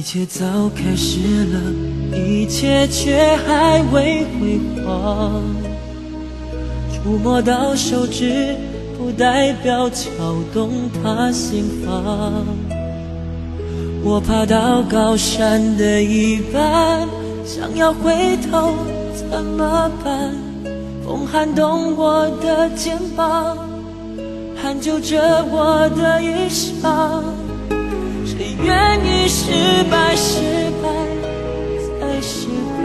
切早开始了，一切却还未辉煌。触摸到手指，不代表敲动他心房。我爬到高山的一半，想要回头怎么办？风撼动我的肩膀，探究着我的一生。谁愿意失败，失败再失败？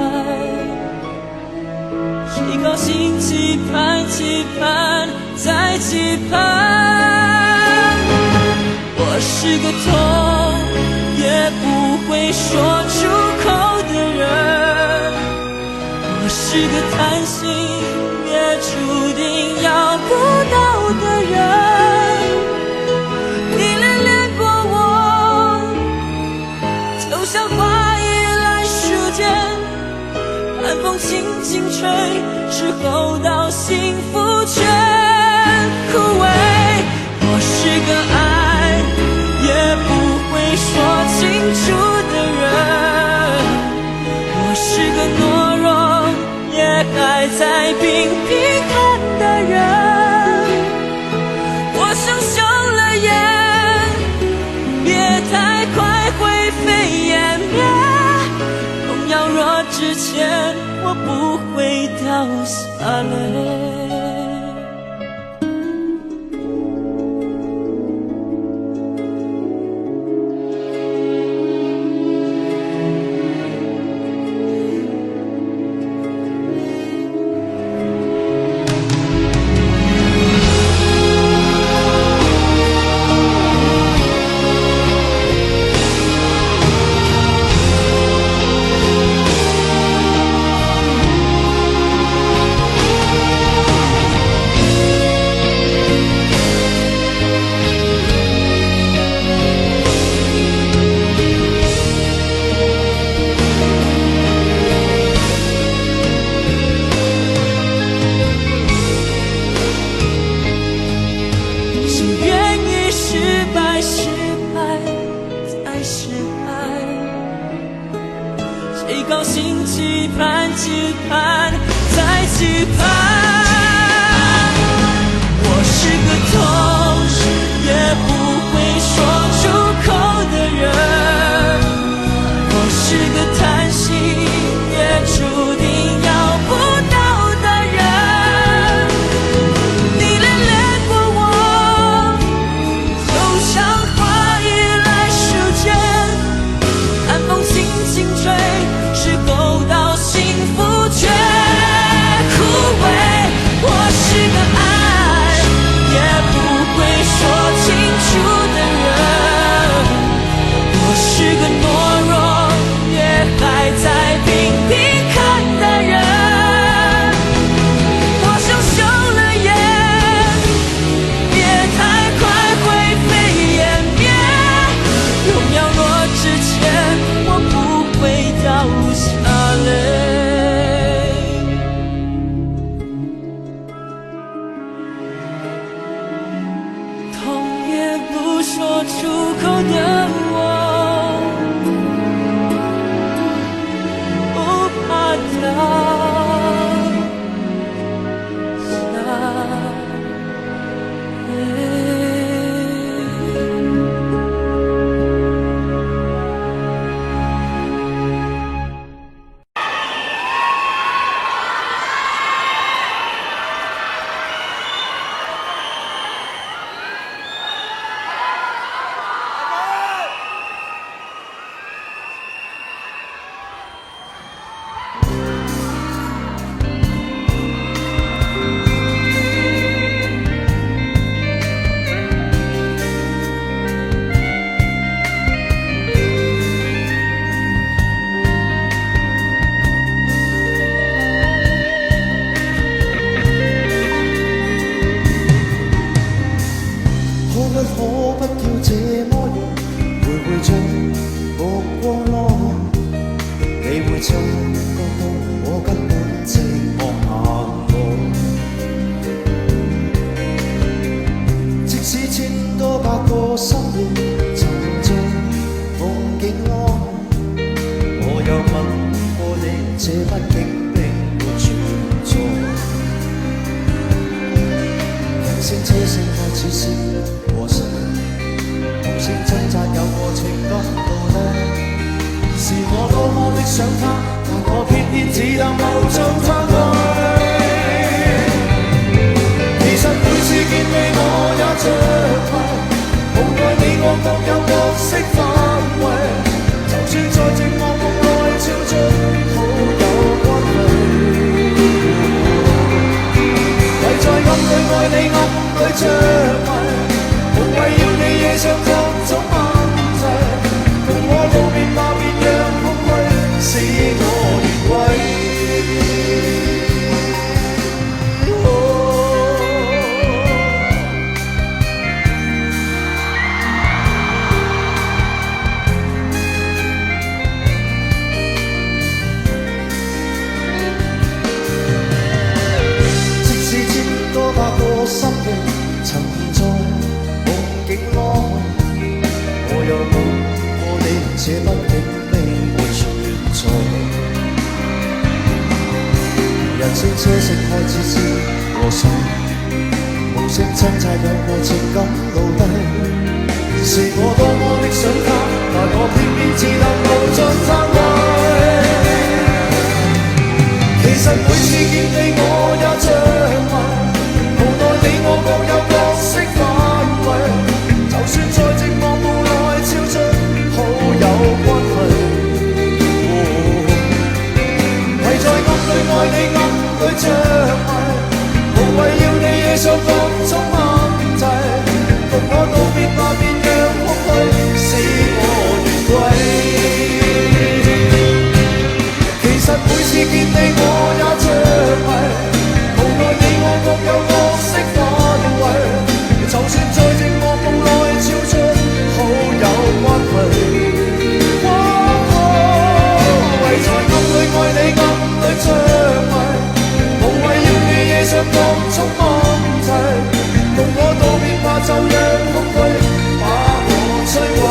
谁高兴期盼，期盼再期盼？我是个痛也不会说出口的人，我是个贪心也注定要不到的人。你恋恋过我，就像花依赖树间，寒风轻轻吹，之后到幸福全枯萎。我是个爱也不会说清楚的人，我是个懦弱也还在拼拼看的人。我想休了眼，别太快灰飞烟灭，痛要若之前我不会掉下泪。谁高兴期盼，期盼再期盼？我是个痛也不会说出口的人，我是个贪心也注定要不到的人。你恋恋过我，就像花依赖树间，寒风轻轻吹，是够到幸福却枯萎。我是个爱也不会说清楚的人，我是个懦弱也还在拼拼看的人。我想休了眼，别太快灰飞烟灭，荣耀落之前我不会掉下泪。痛也不说出口的我，不怕掉下泪。會察覺到我根本寂寞行路，即使千多百個生活沉醉夢境安，各有角色範圍，就算在寂寞夢內超出好友關係。圍在暗裏愛你暗裏着迷，無謂要你惹上各種問題，共我道別吧，別讓空虛使我越軌。心裏沉在夢境內，我又夢過你，這畢竟並沒存在。人聲車聲開始是和誰，無聲掙扎有過情感奴隸，是我多麼的想他，但我偏偏只能無盡嘆謂。其實每次見你我也着迷，你我各有角色範圍，就算在寂寞夢內超出好友關係。圍在暗裏愛你暗裏着迷，無謂要你惹上各種問題，共我道別吧，別讓空虛使我越軌。其實每次見你我也着迷，無奈你我各有角色範圍，就算在寂寞夢內超出好友關係。圍在暗裏愛你暗裏着迷，無謂要你惹上各種問題，共我道別吧，就讓空虛把我摧毀。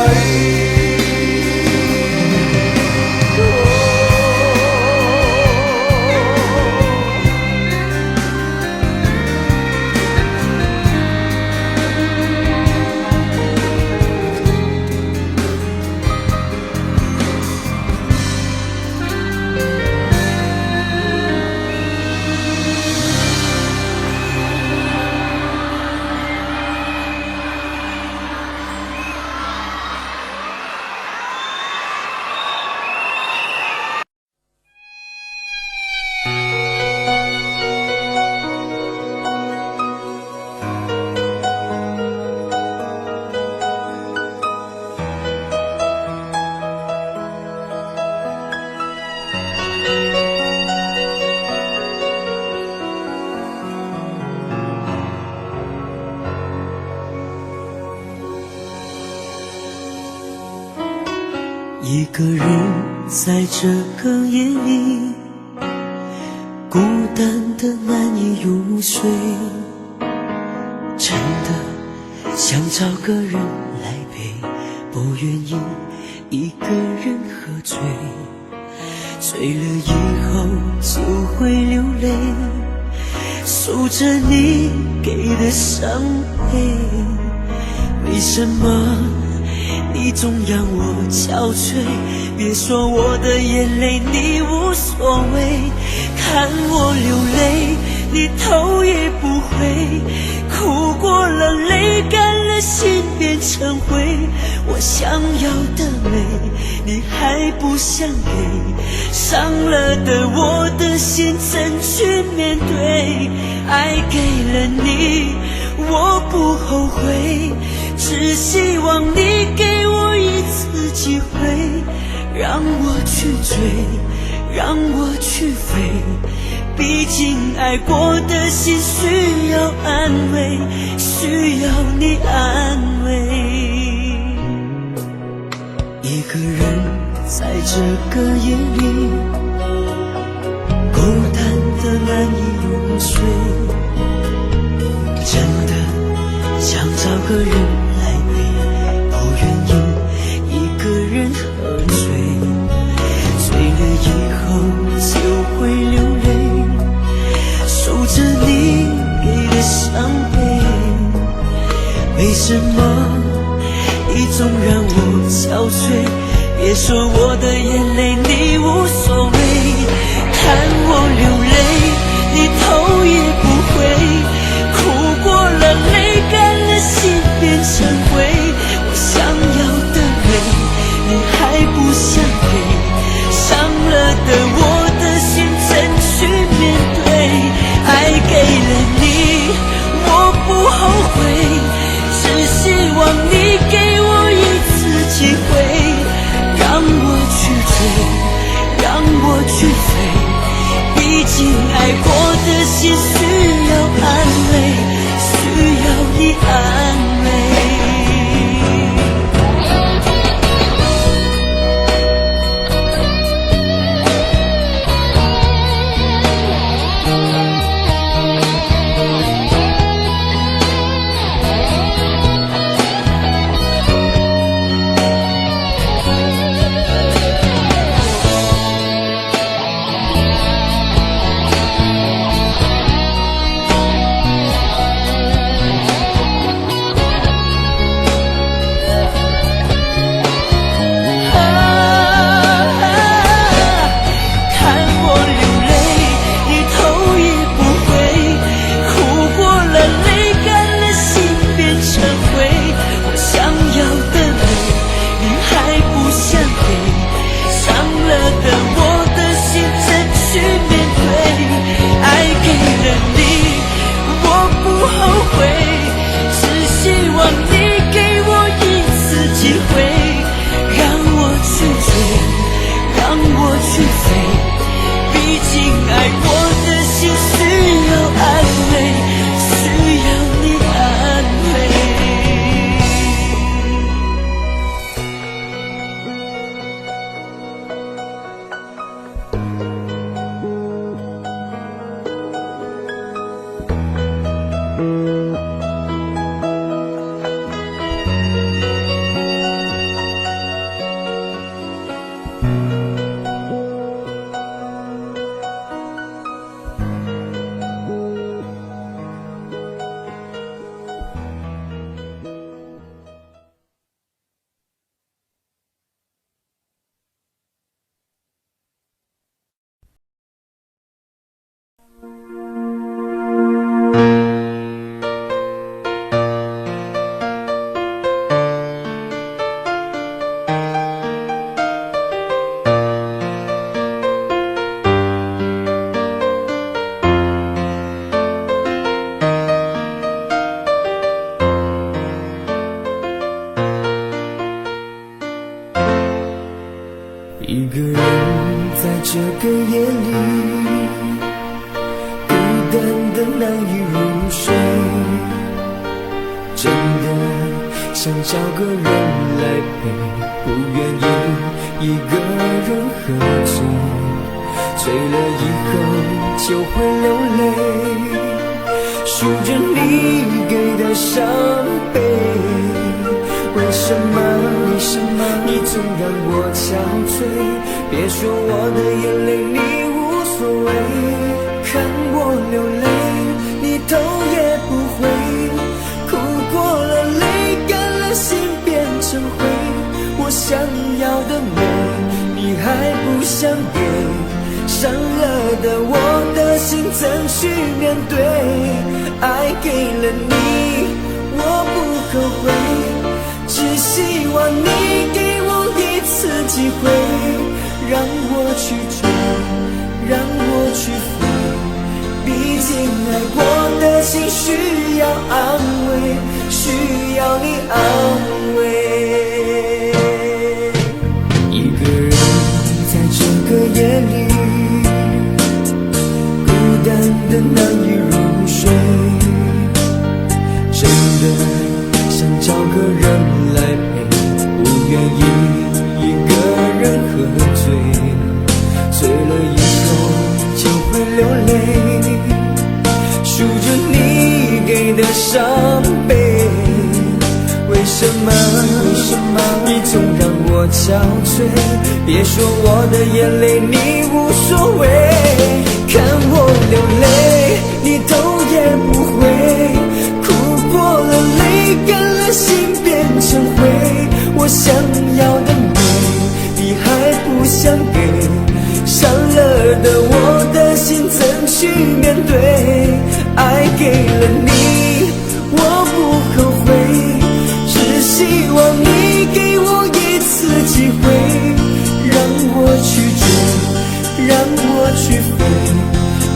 一个人在这个夜里，孤单的难以入睡，真的想找个人来陪，不愿意一个人喝醉，醉了以后就会流泪，数着你给的伤悲，为什么你总让我憔悴？别说我的眼泪你无所谓，看我流泪你头也不回，哭过了泪干了心变成灰，我想要的美你还不想给，伤了的我的心怎去面对？爱给了你我不后悔，只希望你给我一次机会，让我去追，让我去飞，毕竟爱过的心需要安慰，需要你安慰。一个人在这个夜里，孤单的难以入睡，真的想找个人来陪，不愿意一个人喝醉，醉了以后就会流泪，数着你给的伤悲，为什么你总让我憔悴？别说我的眼泪你无所谓，看我流泪你头也不回，哭过了泪干了心变成灰，我想一个人在这个夜里，孤单的难以入睡，真的想找个人来陪，不愿意一个人喝醉，醉了以后就会流泪，数着你给的伤悲，为什么你总让我憔悴？别说我的眼泪你无所谓，看我流泪你头也不回，哭过了泪干了心变成灰，我想要的美你还不想给，伤了的我的心怎去面对？爱给了你我不后悔，只希望你给我一次机会，让我去追，让我去飞，毕竟爱过的心需要安慰，需要你安慰。一个人在这个夜里，孤单的难以入睡，真的想找个人来陪，不愿意一个人喝醉，醉了以后就会流泪，数着你给的伤悲，为什么你总让我憔悴？别说我的眼泪你无所谓，看我流泪你头也不回，哭过了泪干了心变成灰，我想要的美你还不想给，伤了的我的心怎去面对？爱给了你我不后悔，只希望你给我一次机会，让我去追，让我去飞，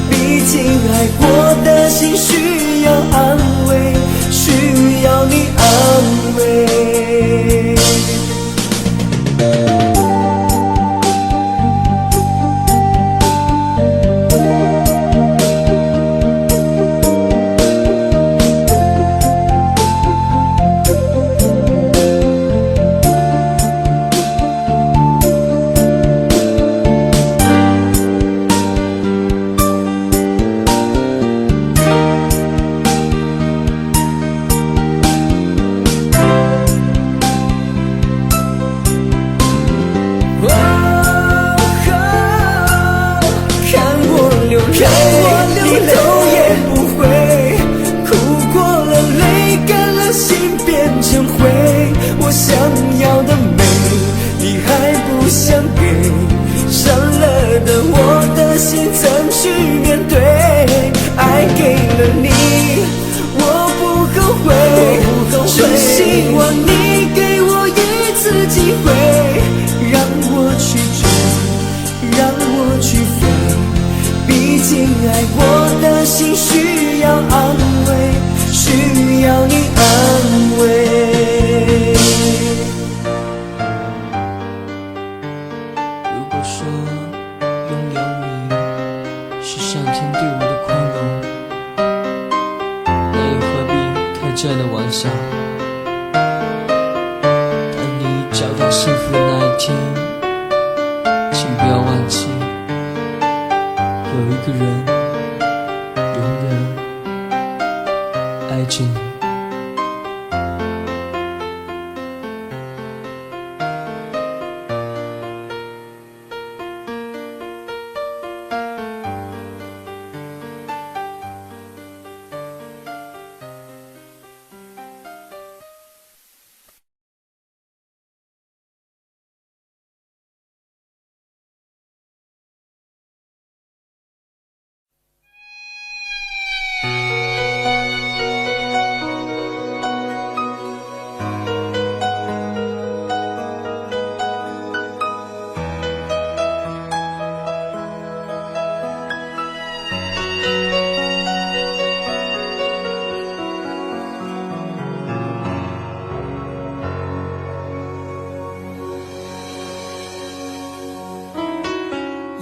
毕竟爱过的心需要安慰，需要你安慰。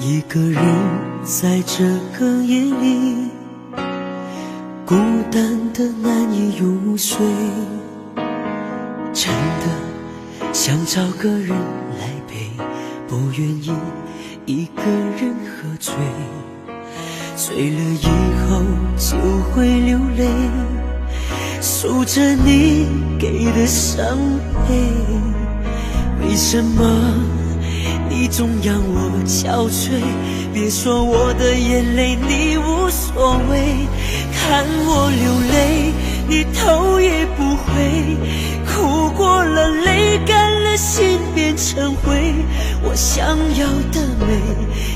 一个人在这个夜里，孤单的难以入睡，真的想找个人来陪，不愿意一个人喝醉，醉了以后就会流泪，数着你给的伤悲。为什么你总让我憔悴？别说我的眼泪你无所谓，看我流泪你头也不回，哭过了泪干了心变成灰，我想要的美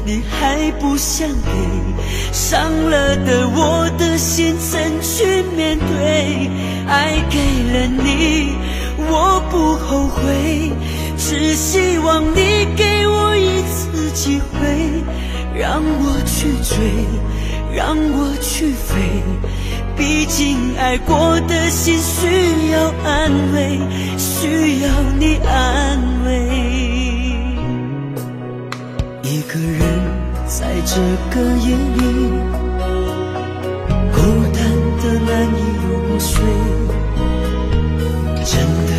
你还不想给，伤了的我的心怎去面对？爱给了你我不后悔，只希望你给我一次机会，让我去追，让我去飞，毕竟爱过的心需要安慰，需要你安慰。一个人在这个夜里，孤单的难以入睡，真的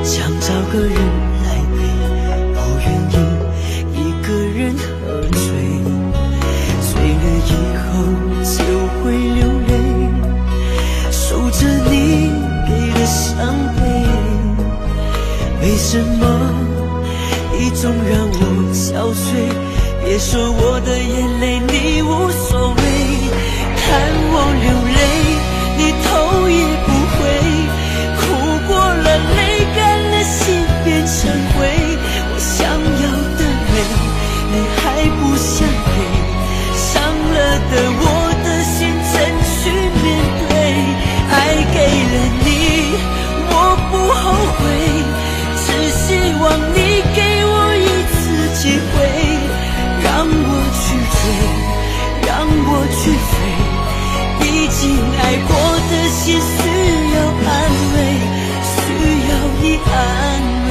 想找个人来陪，不愿意一个人喝醉，醉了以后就会流泪，数着你给的伤悲。为什么你总让我憔悴？别说我的眼泪你无所谓，看我流泪你头也不回，哭过了泪干了心变成灰，我想要的美你还不想给，伤了的我的心怎去面对？爱给了你我不后悔，只希望你给我一次机会，让我去追，让我去飞，毕竟爱过的心需要安慰，需要你安慰。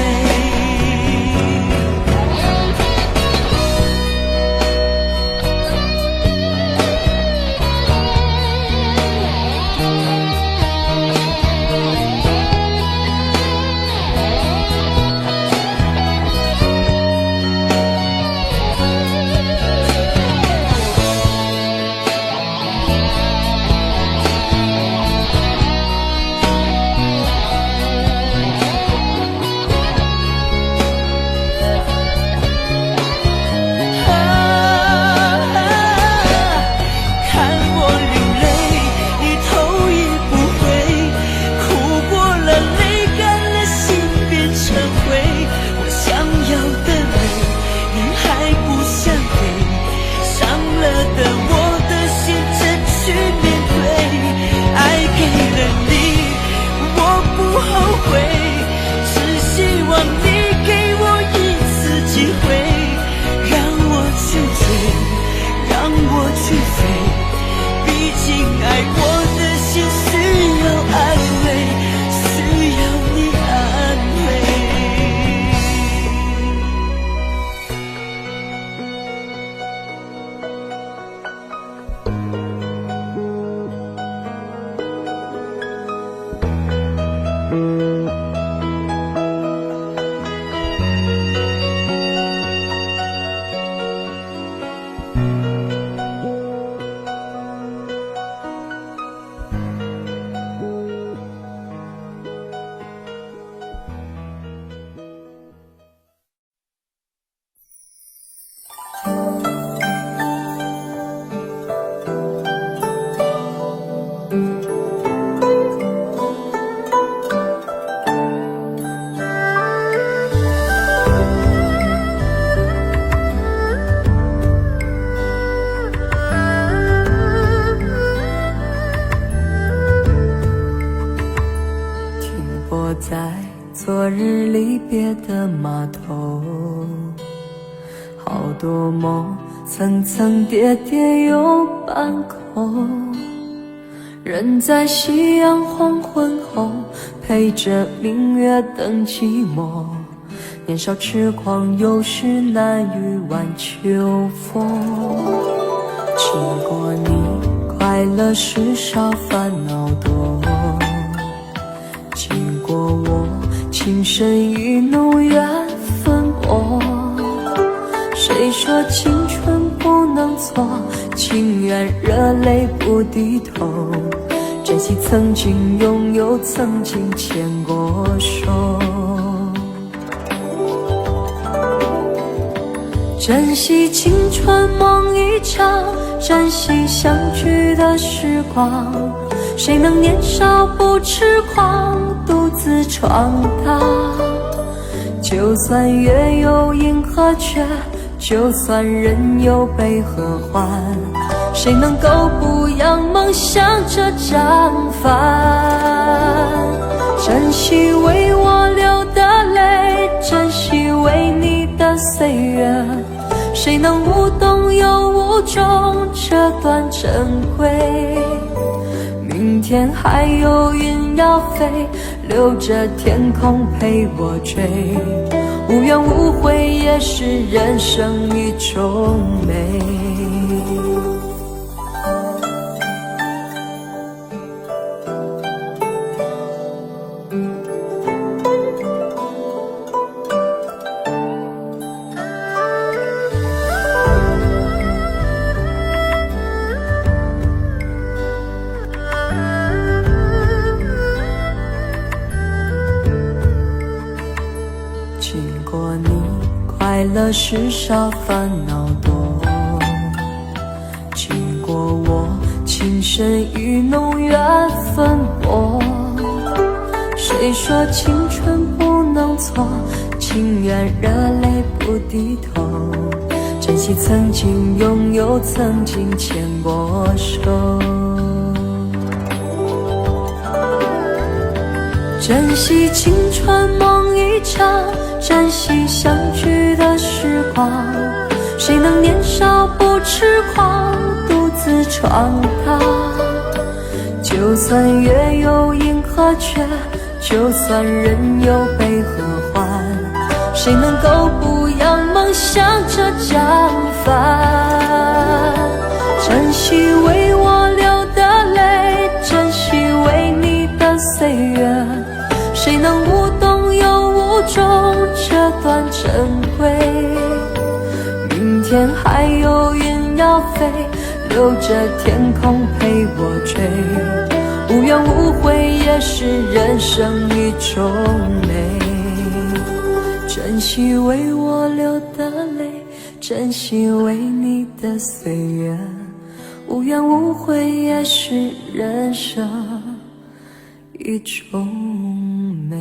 在昨日离别的码头，好多梦层层叠叠又半空，人在夕阳黄昏后陪着明月等寂寞，年少痴狂，有时难御晚秋风。经过你，快乐时少，烦恼多。经过我，情深意浓，缘分薄。谁说青春不能错？情愿热泪不低头。珍惜曾经拥有，曾经牵过手。珍惜青春梦一场，珍惜相聚的时光。谁能年少不痴狂，独自闯荡？就算月有阴和缺，就算人有悲和欢，谁能够不扬梦想这张帆？珍惜为我流的泪，珍惜为你的岁月，谁能无动又无衷这段珍贵？明天还有云要飞，留着天空陪我追。无怨无悔也是人生一种美。经过你，快乐时少，烦恼多。经过我，情深意浓，缘分薄。谁说青春不能错？情愿热泪不低头。珍惜曾经拥有，曾经牵过手。珍惜青春梦一场，珍惜相聚的时光。谁能年少不痴狂，独自闯荡？就算月有阴和缺，就算人有悲和欢，谁能够不扬梦想这张帆？珍惜为我流的泪，珍惜为你的岁月，谁能无动又无衷这段珍贵？明天还有云要飞，留着天空陪我追。无怨无悔也是人生一种美。珍惜为我流的泪，珍惜为你的岁月。无怨无悔也是人生一种美。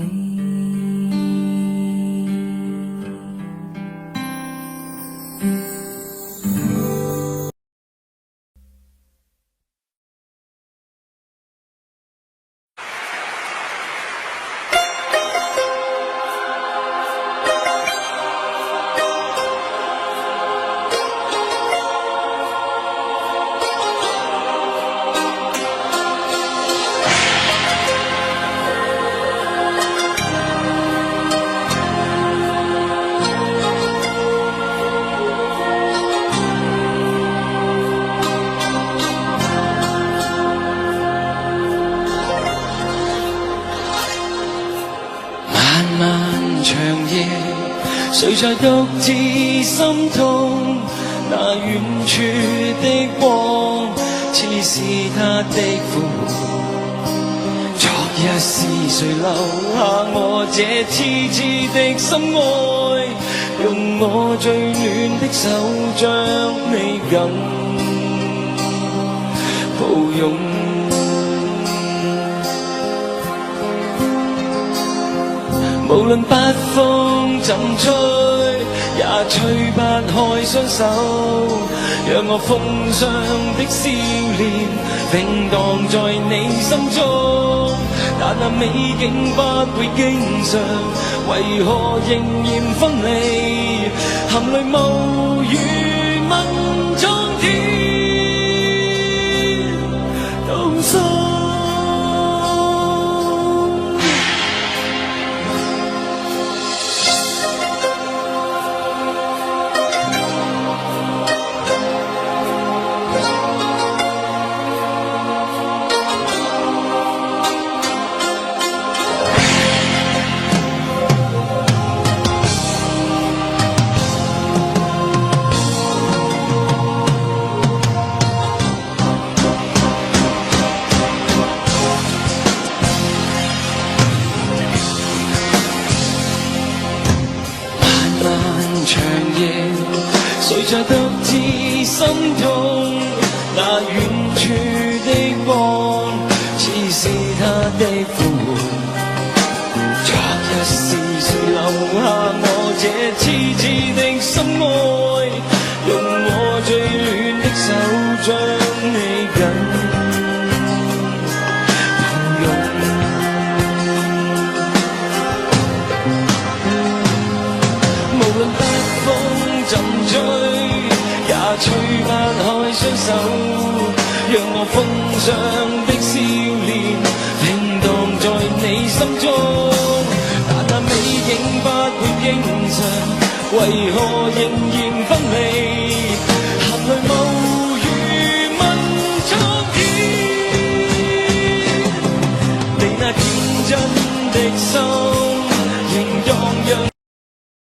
谁在独自心痛？那遠處的光，似是他的苦。昨日是誰留下我這痴痴的心愛？用我最暖的手將你緊抱擁。無論北風怎吹，也吹不開雙手，讓我風霜的笑臉永蕩在你心中。但那美景不會經常，為何仍然分離？含淚無語問蒼天動心。谁才得知心痛？那远处的光，似是他的呼唤。昨日是谁留下我这痴痴的心爱？用我最暖的手将你紧抱拥。无论北风阵吹，也吹不开双手，让我风上的笑脸停荡在你心中。但那美景不會經常，為何仍然分離？含淚無語問蒼天，你那天真的心。